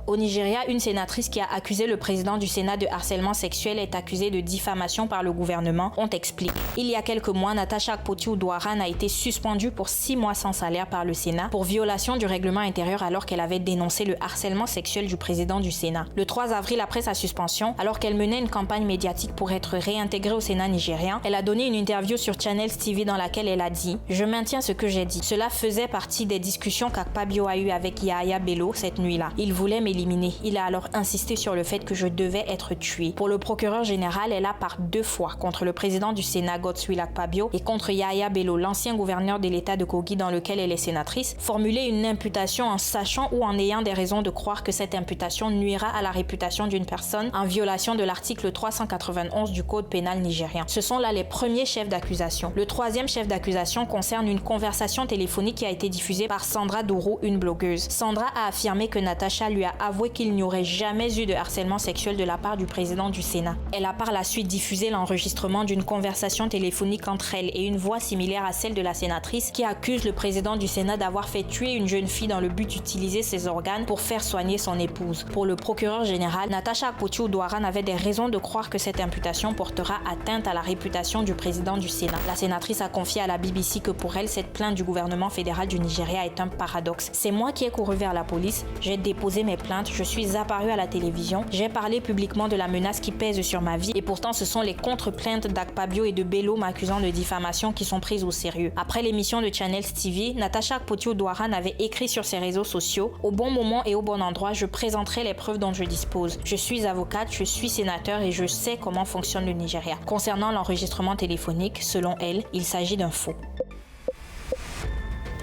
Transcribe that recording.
Au Nigeria, une sénatrice qui a accusé le président du Sénat de harcèlement sexuel est accusée de diffamation par le gouvernement. On t'explique. Il y a quelques mois, Natasha Akpoti-Oudouaran a été suspendue pour 6 mois sans salaire par le Sénat pour violation du règlement intérieur alors qu'elle avait dénoncé le harcèlement sexuel du président du Sénat. Le 3 avril, après sa suspension, alors qu'elle menait une campagne médiatique pour être réintégrée au Sénat nigérien, elle a donné une interview sur Channels TV dans laquelle elle a dit « Je maintiens ce que j'ai dit. Cela faisait partie des discussions qu'Akpabio a eues avec Yahaya Bello cette nuit-là. Il voulait m'éliminer. Il a alors insisté sur le fait que je devais être tuée. Pour le procureur général, elle a par 2 fois contre le président du Sénat Godswill Akpabio et contre Yahaya Bello, l'ancien gouverneur de l'État de Kogi dans lequel elle est sénatrice, formulé une imputation en sachant ou en ayant des raisons de croire que cette imputation nuira à la réputation d'une personne en violation de l'article 391 du Code pénal nigérien. Ce sont là les premiers chefs d'accusation. Le 3e chef d'accusation concerne une conversation téléphonique qui a été diffusée par Sandra Dourou, une blogueuse. Sandra a affirmé que Natasha lui a avoué qu'il n'y aurait jamais eu de harcèlement sexuel de la part du président du Sénat. Elle a par la suite diffusé l'enregistrement d'une conversation téléphonique entre elle et une voix similaire à celle de la sénatrice qui accuse le président du Sénat d'avoir fait tuer une jeune fille dans le but d'utiliser ses organes pour faire soigner son épouse. Pour le procureur général, Natasha Akpoti-Oudouaran avait des raisons de croire que cette imputation portera atteinte à la réputation du président du Sénat. La sénatrice a confié à la BBC que pour elle, cette plainte du gouvernement fédéral du Nigeria est un paradoxe. C'est moi qui ai couru vers la police, j'ai déposé mes plaintes, je suis apparue à la télévision, j'ai parlé publiquement de la menace qui pèse sur ma vie et pourtant ce sont les contre-plaintes d'Akpabio et de Bello m'accusant de diffamation qui sont prises au sérieux. Après l'émission de Channels TV, Natasha Akpoti-Oudouaran avait écrit sur ses réseaux sociaux « Au bon moment et au bon endroit, je présenterai les preuves dont je dispose. Je suis avocate, je suis sénateur et je sais comment fonctionne le Nigeria. » Concernant l'enregistrement téléphonique, selon elle, il s'agit d'un faux.